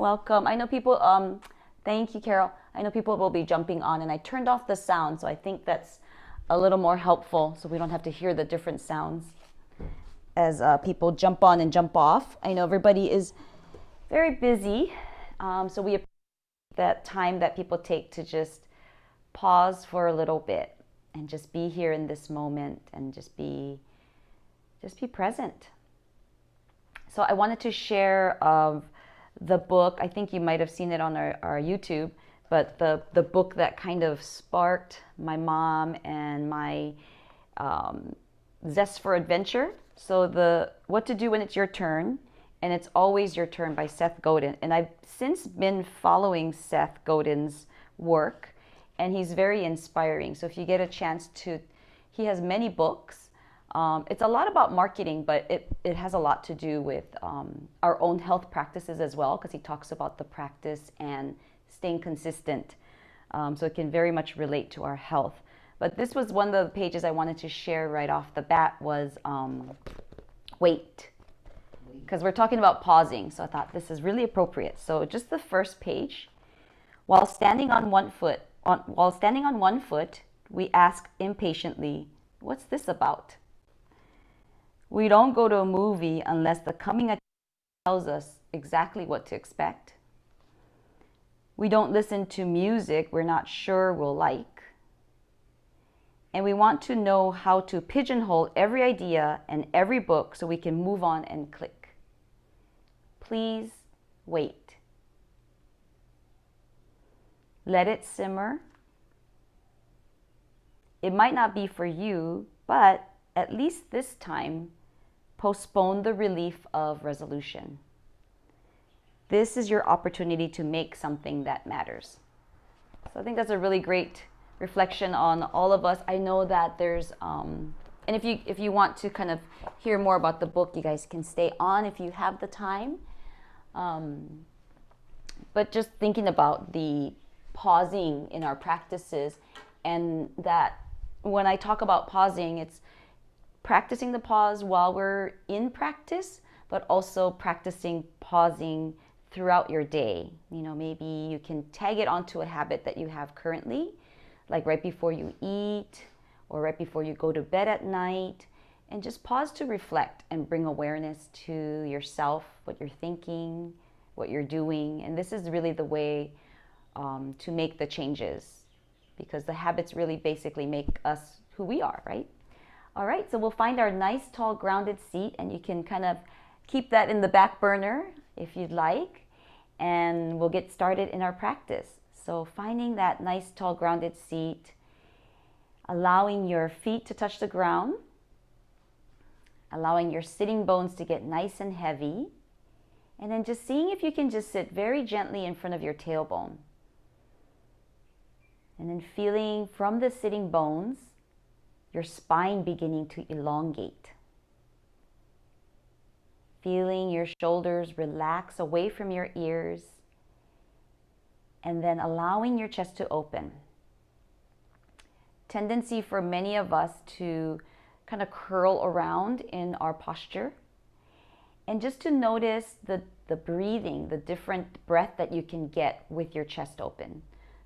Welcome. I know people, thank you, Carol. I know people will be jumping on, and I turned off the sound, so I think that's a little more helpful so we don't have to hear the different sounds as people jump on and jump off. I know everybody is very busy, so we appreciate that time that people take to just pause for a little bit and just be here in this moment and just be present. So I wanted to share of the book. I think you might have seen it on our YouTube, but the book that kind of sparked my mom and my zest for adventure. So the What to Do When It's Your Turn, and It's Always Your Turn by Seth Godin. And I've since been following Seth Godin's work, and he's very inspiring. So if you get a chance to, he has many books. It's a lot about marketing, but it has a lot to do with our own health practices as well, because he talks about the practice and staying consistent. So it can very much relate to our health. But this was one of the pages I wanted to share right off the bat was wait, because we're talking about pausing. So I thought this is really appropriate. So just the first page, while standing on one foot, we ask impatiently, "What's this about?" We don't go to a movie unless the coming attraction tells us exactly what to expect. We don't listen to music we're not sure we'll like. And we want to know how to pigeonhole every idea and every book so we can move on and click. Please wait. Let it simmer. It might not be for you, but at least this time, postpone the relief of resolution. This is your opportunity to make something that matters. So I think that's a really great reflection on all of us. I know that there's, and if you want to kind of hear more about the book, you guys can stay on if you have the time. But just thinking about the pausing in our practices, and that when I talk about pausing, it's practicing the pause while we're in practice, but also practicing pausing throughout your day. You know, maybe you can tag it onto a habit that you have currently, like right before you eat or right before you go to bed at night, and just pause to reflect and bring awareness to yourself, what you're thinking, what you're doing. And this is really the way to make the changes, because the habits really basically make us who we are, right? All right, so we'll find our nice, tall, grounded seat, and you can kind of keep that in the back burner if you'd like, and we'll get started in our practice. So finding that nice, tall, grounded seat, allowing your feet to touch the ground, allowing your sitting bones to get nice and heavy, and then just seeing if you can just sit very gently in front of your tailbone. And then feeling from the sitting bones, your spine beginning to elongate. Feeling your shoulders relax away from your ears, and then allowing your chest to open. Tendency for many of us to kind of curl around in our posture, and just to notice the breathing, the different breath that you can get with your chest open.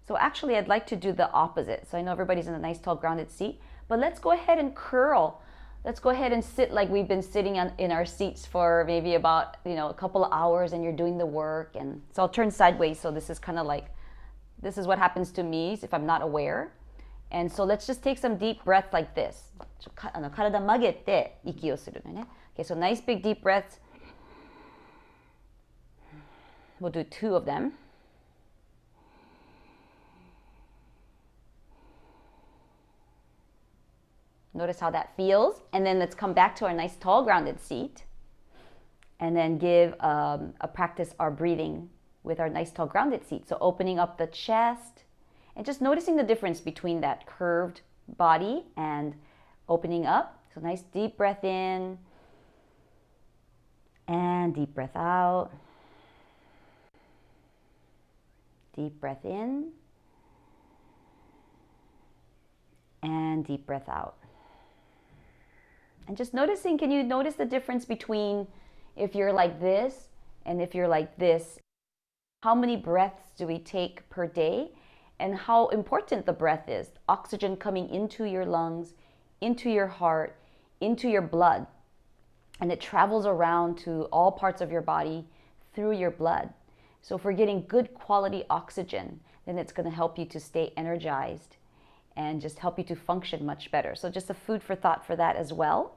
So actually, I'd like to do the opposite. So I know everybody's in a nice, tall, grounded seat, but let's go ahead and curl. Let's go ahead and sit like we've been sitting in our seats for maybe about, a couple of hours, and you're doing the work. And so I'll turn sideways. So this is kind of like, this is what happens to me if I'm not aware. And so let's just take some deep breath like this. 体曲げて息をするのね. Okay, so nice big deep breaths. We'll do 2 of them. Notice how that feels. And then let's come back to our nice, tall, grounded seat. And then give a practice our breathing with our nice, tall, grounded seat. So opening up the chest and just noticing the difference between that curved body and opening up. So nice deep breath in and deep breath out. Deep breath in and deep breath out. And just noticing, can you notice the difference between if you're like this and if you're like this? How many breaths do we take per day? And how important the breath is. Oxygen coming into your lungs, into your heart, into your blood. And it travels around to all parts of your body through your blood. So if we're getting good quality oxygen, then it's going to help you to stay energized and just help you to function much better. So just a food for thought for that as well.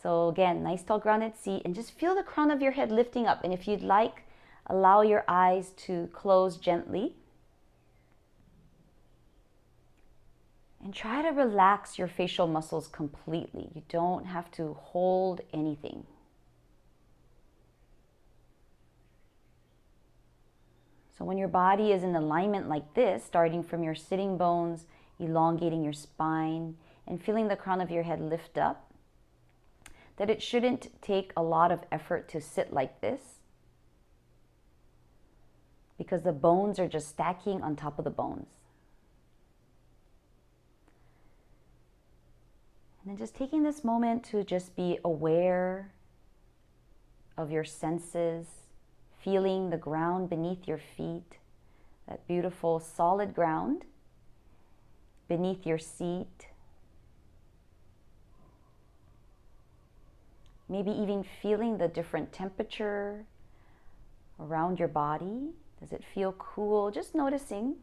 So again, nice tall grounded seat, and just feel the crown of your head lifting up. And if you'd like, allow your eyes to close gently. And try to relax your facial muscles completely. You don't have to hold anything. So when your body is in alignment like this, starting from your sitting bones, elongating your spine, and feeling the crown of your head lift up, that it shouldn't take a lot of effort to sit like this, because the bones are just stacking on top of the bones. And then just taking this moment to just be aware of your senses, feeling the ground beneath your feet, that beautiful solid ground beneath your seat. Maybe even feeling the different temperature around your body. Does it feel cool? Just noticing.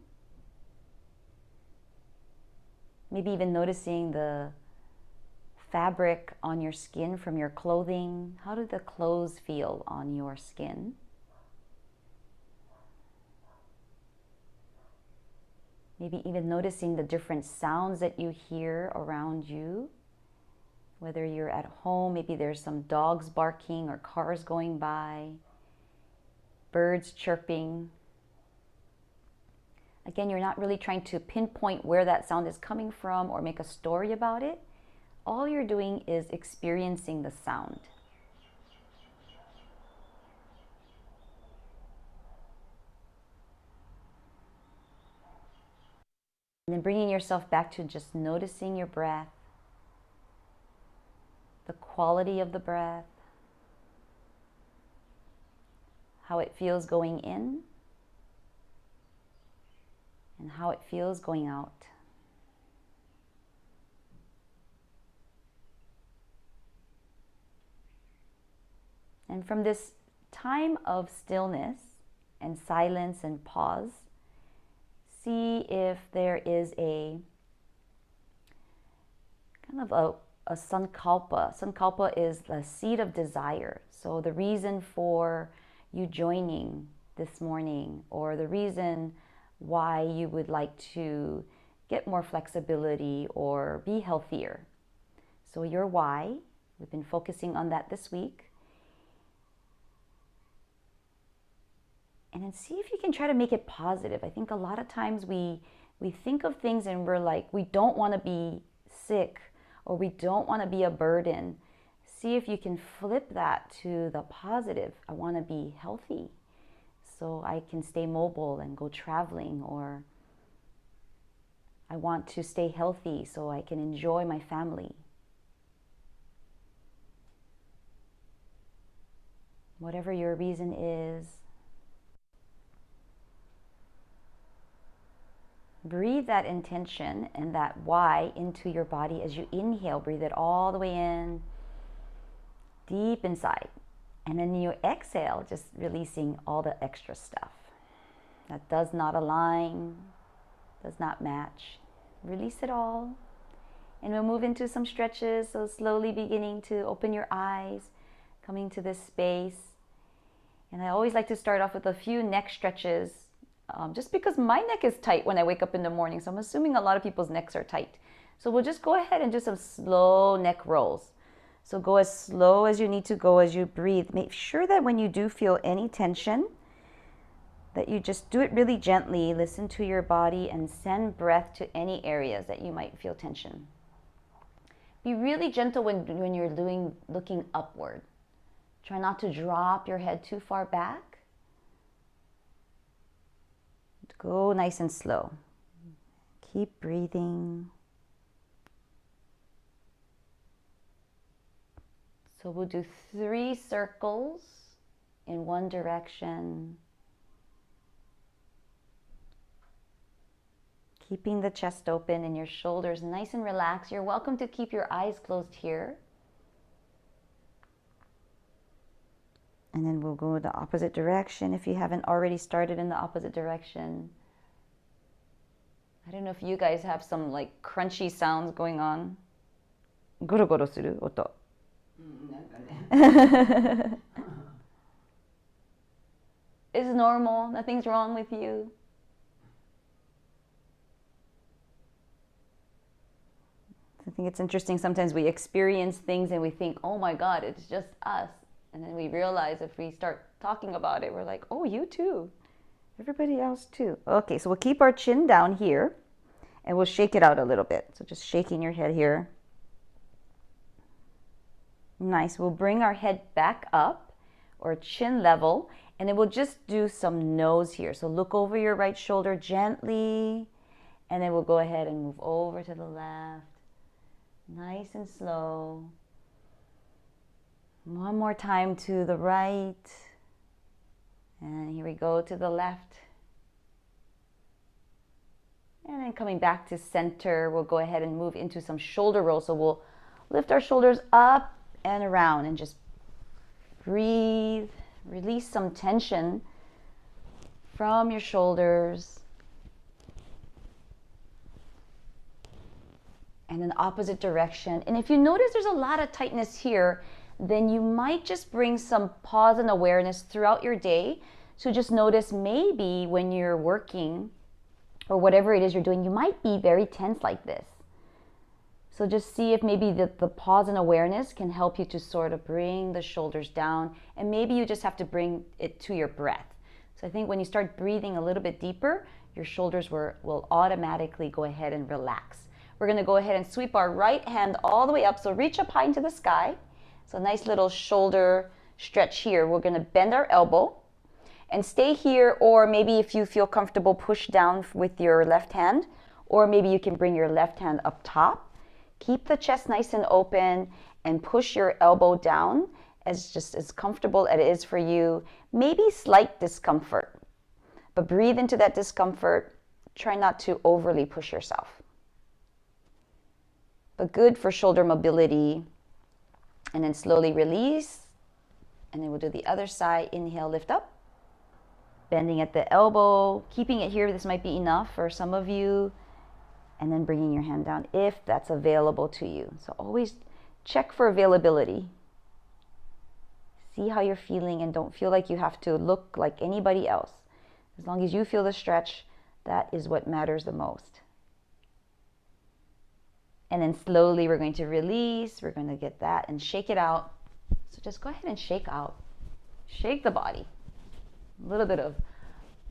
Maybe even noticing the fabric on your skin from your clothing. How do the clothes feel on your skin? Maybe even noticing the different sounds that you hear around you. Whether you're at home, maybe there's some dogs barking or cars going by, birds chirping. Again, you're not really trying to pinpoint where that sound is coming from or make a story about it. All you're doing is experiencing the sound. And then bringing yourself back to just noticing your breath, the quality of the breath, how it feels going in, and how it feels going out. And from this time of stillness and silence and pause, see if there is a kind of a sankalpa. Sankalpa is the seed of desire. So the reason for you joining this morning, or the reason why you would like to get more flexibility or be healthier. So your why, we've been focusing on that this week. And then see if you can try to make it positive. I think a lot of times we think of things and we're like, we don't want to be sick, or we don't want to be a burden. See if you can flip that to the positive. I want to be healthy so I can stay mobile and go traveling, or I want to stay healthy so I can enjoy my family. Whatever your reason is, breathe that intention and that why into your body as you inhale. Breathe it all the way in, deep inside. And then you exhale, just releasing all the extra stuff that does not align, does not match. Release it all. And we'll move into some stretches. So slowly beginning to open your eyes, coming to this space. And I always like to start off with a few neck stretches, just because my neck is tight when I wake up in the morning. So I'm assuming a lot of people's necks are tight. So we'll just go ahead and do some slow neck rolls. So go as slow as you need to go as you breathe. Make sure that when you do feel any tension, that you just do it really gently. Listen to your body and send breath to any areas that you might feel tension. Be really gentle when you're looking upward. Try not to drop your head too far back. Go nice and slow. Keep breathing. So we'll do 3 circles in one direction, Keeping the chest open and your shoulders nice and relaxed. You're welcome to keep your eyes closed here. And then we'll go the opposite direction if you haven't already started in the opposite direction. I don't know if you guys have some like crunchy sounds going on. Goro suru oto. It's normal. Nothing's wrong with you. I think it's interesting. Sometimes we experience things and we think, oh my God, it's just us. And then we realize if we start talking about it, we're like, oh, you too. Everybody else too. Okay, so we'll keep our chin down here and we'll shake it out a little bit. So just shaking your head here. Nice. We'll bring our head back up or chin level, and then we'll just do some nose here. So look over your right shoulder gently, and then we'll go ahead and move over to the left. Nice and slow. One more time to the right. And here we go to the left. And then coming back to center, we'll go ahead and move into some shoulder rolls. So we'll lift our shoulders up and around and just breathe. Release some tension from your shoulders. And then opposite direction. And if you notice there's a lot of tightness here, then you might just bring some pause and awareness throughout your day. So just notice maybe when you're working or whatever it is you're doing, you might be very tense like this. So just see if maybe the pause and awareness can help you to sort of bring the shoulders down, and maybe you just have to bring it to your breath. So I think when you start breathing a little bit deeper, your shoulders will automatically go ahead and relax. We're gonna go ahead and sweep our right hand all the way up. So reach up high into the sky. So nice little shoulder stretch here. We're gonna bend our elbow and stay here, or maybe if you feel comfortable, push down with your left hand, or maybe you can bring your left hand up top. Keep the chest nice and open and push your elbow down as comfortable as it is for you. Maybe slight discomfort, but breathe into that discomfort. Try not to overly push yourself. But good for shoulder mobility. And then slowly release. And then we'll do the other side. Inhale, lift up. Bending at the elbow, keeping it here. This might be enough for some of you. And then bringing your hand down if that's available to you. So always check for availability. See how you're feeling and don't feel like you have to look like anybody else. As long as you feel the stretch, that is what matters the most. And then slowly we're going to release. We're going to get that and shake it out. So just go ahead and shake out. Shake the body. A little bit of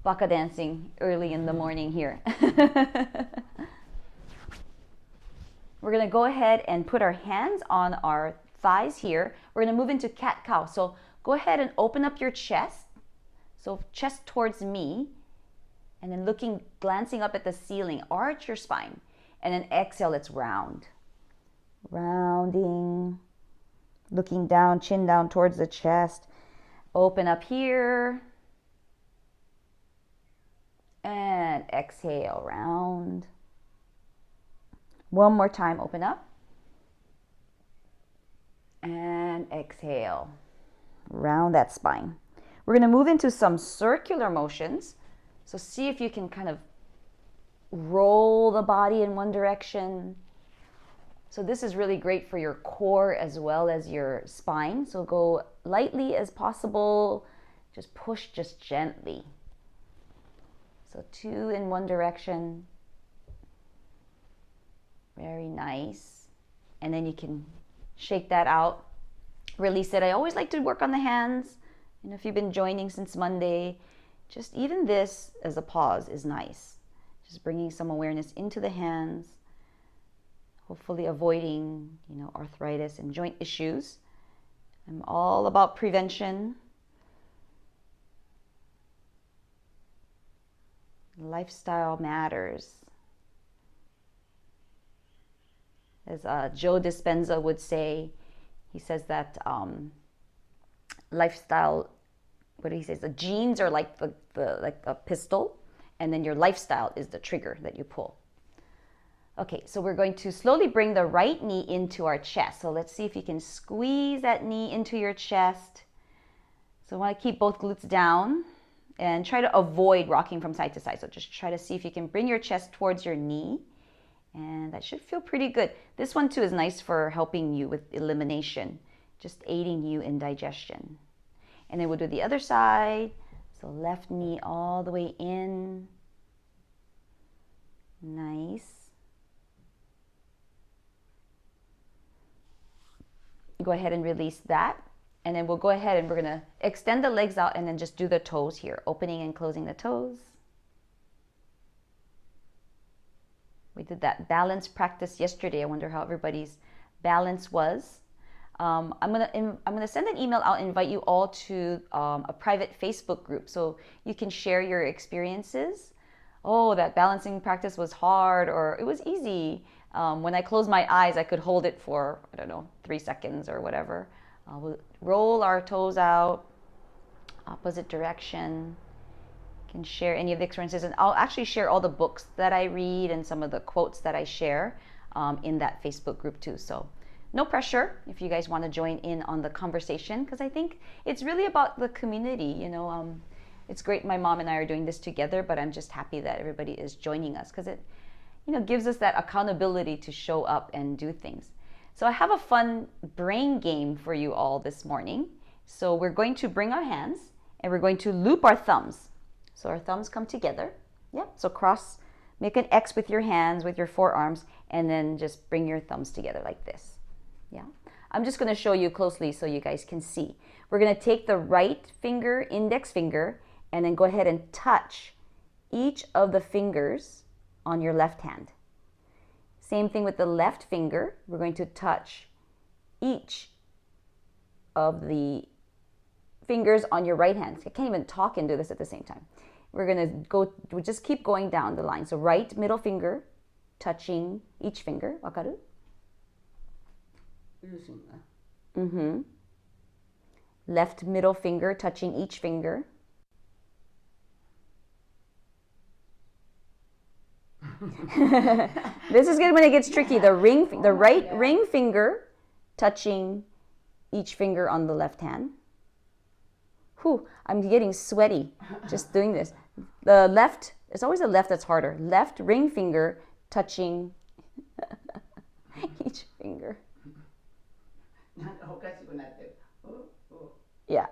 Baka dancing early in the morning here. We're going to go ahead and put our hands on our thighs here. We're going to move into cat-cow. So go ahead and open up your chest. So chest towards me. And then glancing up at the ceiling. Arch your spine. And then exhale, it's round. Rounding. Looking down, chin down towards the chest. Open up here. And exhale, round. One more time, open up. And exhale. Round that spine. We're going to move into some circular motions. So see if you can kind of roll the body in one direction. So this is really great for your core as well as your spine. So go lightly as possible. Just push just gently. So 2 in one direction. Very nice. And then you can shake that out. Release it. I always like to work on the hands. You know, if you've been joining since Monday, just even this as a pause is nice. Just bringing some awareness into the hands. Hopefully avoiding, arthritis and joint issues. I'm all about prevention. Lifestyle matters. As Joe Dispenza would say, he says that lifestyle, what he says, the genes are like the like a pistol, and then your lifestyle is the trigger that you pull. Okay, so we're going to slowly bring the right knee into our chest. So let's see if you can squeeze that knee into your chest. So I want to keep both glutes down and try to avoid rocking from side to side. So just try to see if you can bring your chest towards your knee. And that should feel pretty good. This one too is nice for helping you with elimination, just aiding you in digestion. And then we'll do the other side. So left knee all the way in. Nice. Go ahead and release that. And then we'll go ahead and we're going to extend the legs out and then just do the toes here, opening and closing the toes. We did that balance practice yesterday. I wonder how everybody's balance was. I'm gonna send an email out and invite you all to a private Facebook group so you can share your experiences. Oh, that balancing practice was hard, or it was easy. When I closed my eyes, I could hold it for, I don't know, 3 seconds or whatever. We'll roll our toes out, opposite direction. Can share any of the experiences, and I'll actually share all the books that I read and some of the quotes that I share in that Facebook group too. So no pressure if you guys want to join in on the conversation, because I think it's really about the community. It's great my mom and I are doing this together, but I'm just happy that everybody is joining us, because it gives us that accountability to show up and do things. So I have a fun brain game for you all this morning. So we're going to bring our hands and we're going to loop our thumbs. So our thumbs come together. Yep. So make an X with your hands, with your forearms, and then just bring your thumbs together like this. Yeah. I'm just going to show you closely so you guys can see. We're going to take the right finger, index finger, and then go ahead and touch each of the fingers on your left hand. Same thing with the left finger. We're going to touch each of the fingers on your right hand. I can't even talk and do this at the same time. We'll just keep going down the line. So right middle finger touching each finger. Wakaru? Mm-hmm. Left middle finger touching each finger. This is good when it gets tricky. The right ring finger touching each finger on the left hand. Whew, I'm getting sweaty just doing this. The left, it's always the left that's harder. Left ring finger touching each finger. Yeah.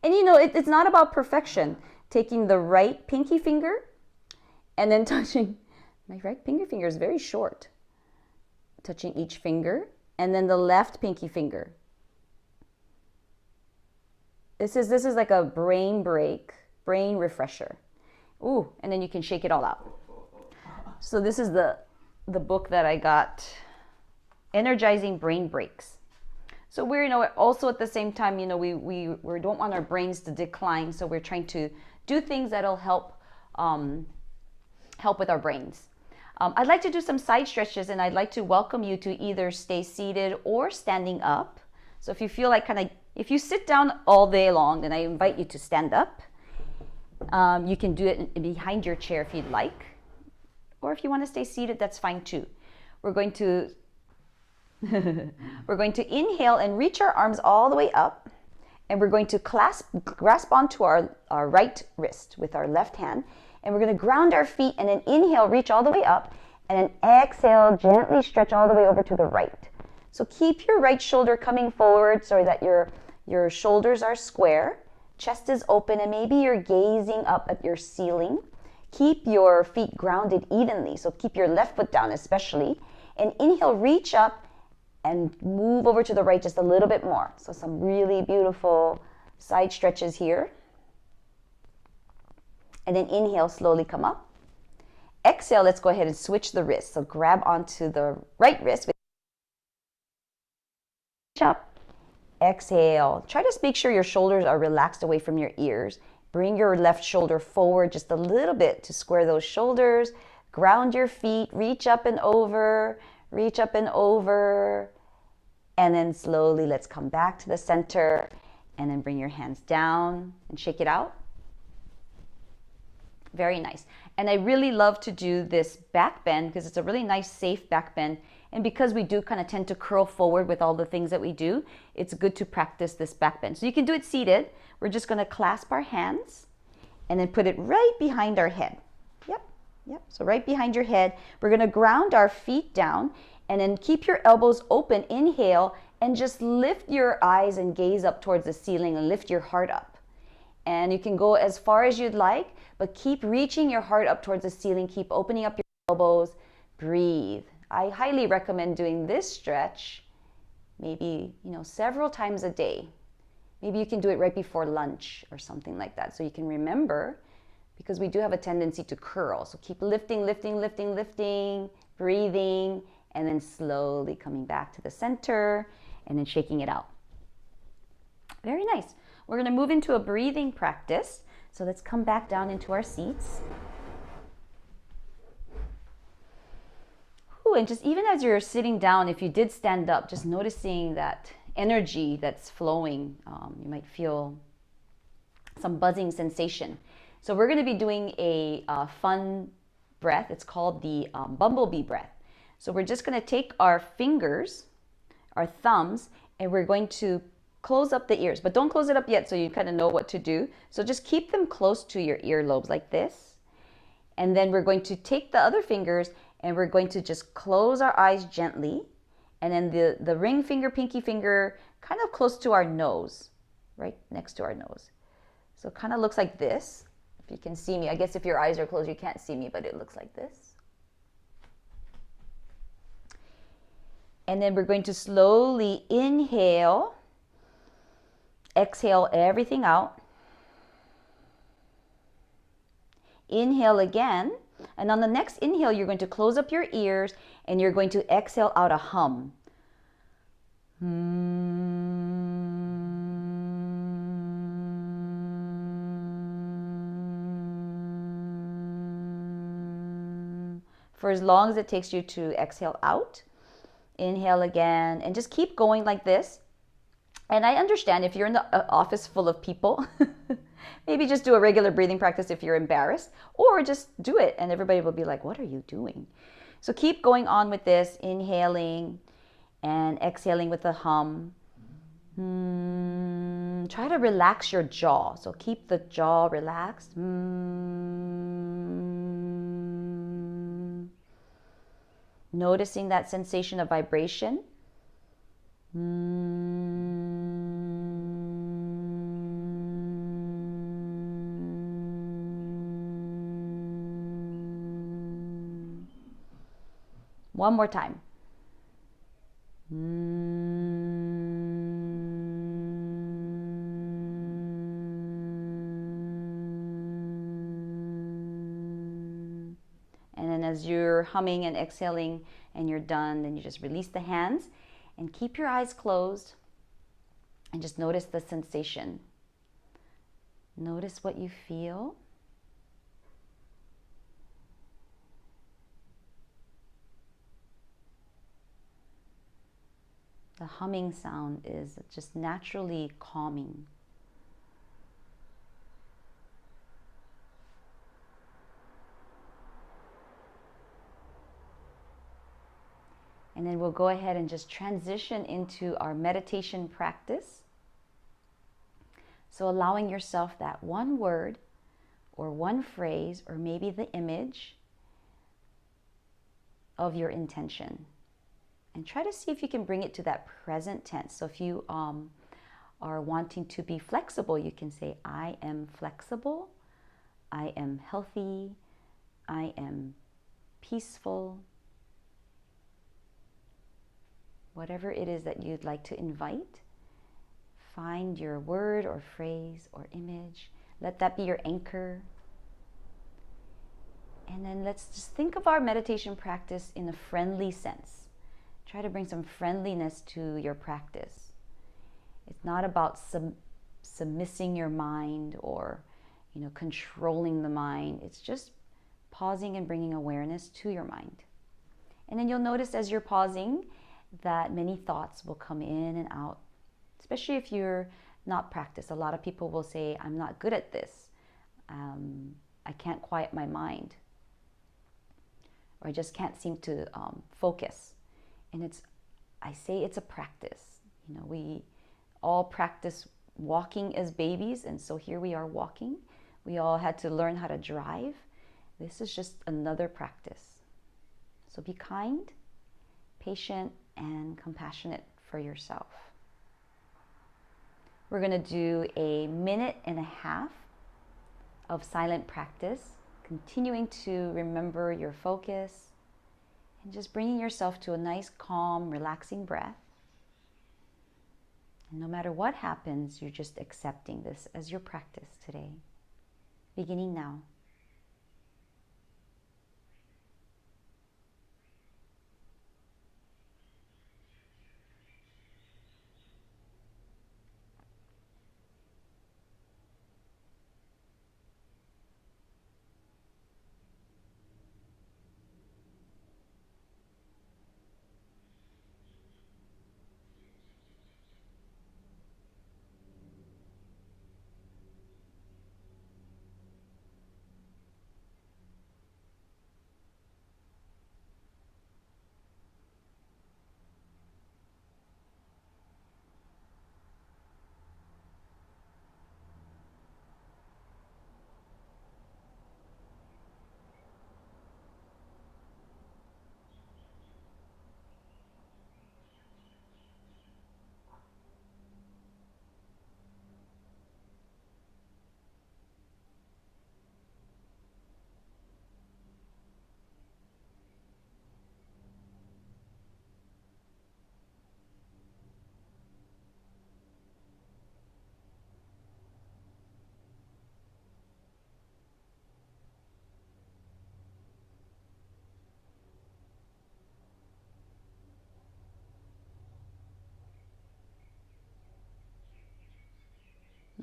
And it's not about perfection. Taking the right pinky finger and then touching, my right pinky finger is very short. Touching each finger, and then the left pinky finger. This is like a brain refresher. Ooh, and then you can shake it all out. So this is the book that I got, Energizing Brain Breaks. So we're, also at the same time, we don't want our brains to decline, so we're trying to do things that'll help with our brains. I'd like to do some side stretches, and I'd like to welcome you to either stay seated or standing up. So if you feel like if you sit down all day long, then I invite you to stand up. You can do it behind your chair if you'd like. Or if you want to stay seated, that's fine too. We're going to inhale and reach our arms all the way up. And we're going to grasp onto our right wrist with our left hand. And we're going to ground our feet and then inhale, reach all the way up. And then exhale, gently stretch all the way over to the right. So keep your right shoulder coming forward so that your shoulders are square, chest is open, and maybe you're gazing up at your ceiling. Keep your feet grounded evenly, so keep your left foot down especially. And inhale, reach up and move over to the right just a little bit more. So some really beautiful side stretches here. And then inhale, slowly come up. Exhale, let's go ahead and switch the wrist. So grab onto the right wrist. Up. Exhale. Try to make sure your shoulders are relaxed away from your ears. Bring your left shoulder forward just a little bit to square those shoulders. Ground your feet. Reach up and over. Reach up and over. And then slowly let's come back to the center. And then bring your hands down and shake it out. Very nice. And I really love to do this back bend because it's a really nice, safe back bend. And because we do kind of tend to curl forward with all the things that we do, it's good to practice this back bend. So you can do it seated. We're just going to clasp our hands and then put it right behind our head. Yep. So right behind your head, we're going to ground our feet down and then keep your elbows open. Inhale and just lift your eyes and gaze up towards the ceiling and lift your heart up. And you can go as far as you'd like, but keep reaching your heart up towards the ceiling. Keep opening up your elbows. Breathe. I highly recommend doing this stretch maybe, several times a day. Maybe you can do it right before lunch or something like that so you can remember, because we do have a tendency to curl. So keep lifting, lifting, lifting, lifting, breathing, and then slowly coming back to the center and then shaking it out. Very nice. We're going to move into a breathing practice. So let's come back down into our seats. Ooh, and just even as you're sitting down, if you did stand up, just noticing that energy that's flowing, you might feel some buzzing sensation. So we're going to be doing a fun breath. It's called the bumblebee breath. So we're just going to take our fingers, our thumbs, and we're going to close up the ears. But don't close it up yet so you kind of know what to do. So just keep them close to your earlobes like this. And then we're going to take the other fingers and we're going to just close our eyes gently. And then the ring finger, pinky finger, kind of close to our nose, right next to our nose. So it kind of looks like this. If you can see me, I guess if your eyes are closed, you can't see me, but it looks like this. And then we're going to slowly inhale, exhale everything out. Inhale again. And on the next inhale, you're going to close up your ears and you're going to exhale out a hum. For as long as it takes you to exhale out. Inhale again, and just keep going like this. And I understand if you're in the office full of people, maybe just do a regular breathing practice if you're embarrassed, or just do it and everybody will be like, what are you doing? So keep going on with this, inhaling and exhaling with a hum. Try to relax your jaw. So keep the jaw relaxed. Noticing that sensation of vibration. One more time. And then as you're humming and exhaling and you're done, then you just release the hands and keep your eyes closed and just notice the sensation. Notice what you feel. The humming sound is just naturally calming. And then we'll go ahead and just transition into our meditation practice. So allowing yourself that one word or one phrase or maybe the image of your intention. And try to see if you can bring it to that present tense. So if you are wanting to be flexible, you can say, I am flexible, I am healthy, I am peaceful. Whatever it is that you'd like to invite, find your word or phrase or image. Let that be your anchor. And then let's just think of our meditation practice in a friendly sense. Try to bring some friendliness to your practice. It's not about submissing your mind or, controlling the mind. It's just pausing and bringing awareness to your mind. And then you'll notice as you're pausing that many thoughts will come in and out, especially if you're not practiced. A lot of people will say, I'm not good at this. I can't quiet my mind, or I just can't seem to focus. And I say it's a practice. We all practice walking as babies, and so here we are walking. We all had to learn how to drive. This is just another practice. So be kind, patient, and compassionate for yourself. We're going to do a 1.5 minutes of silent practice, continuing to remember your focus and just bringing yourself to a nice, calm, relaxing breath. And no matter what happens, you're just accepting this as your practice today. Beginning now.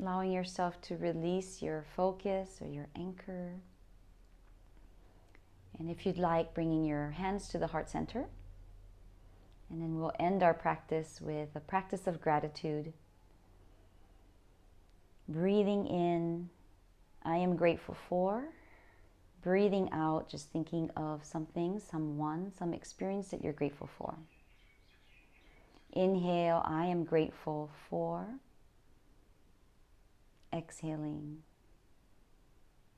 Allowing yourself to release your focus or your anchor. And if you'd like, bringing your hands to the heart center. And then we'll end our practice with a practice of gratitude. Breathing in, I am grateful for. Breathing out, just thinking of something, someone, some experience that you're grateful for. Inhale, I am grateful for. Exhaling,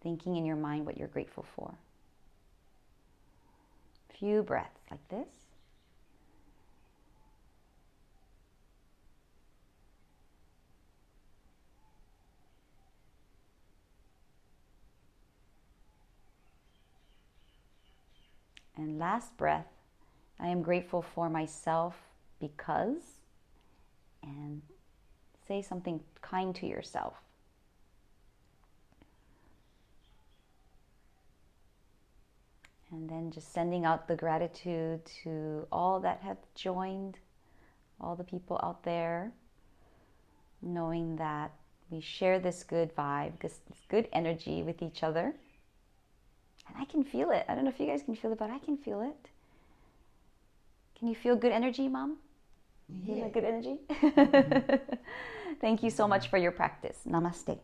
thinking in your mind what you're grateful for. Few breaths like this. And last breath, I am grateful for myself because, and say something kind to yourself. And then just sending out the gratitude to all that have joined, all the people out there, knowing that we share this good vibe, this good energy with each other. And I can feel it. I don't know if you guys can feel it, but I can feel it. Can you feel good energy, Mom? Yeah. Feel that good energy? Thank you so much for your practice. Namaste.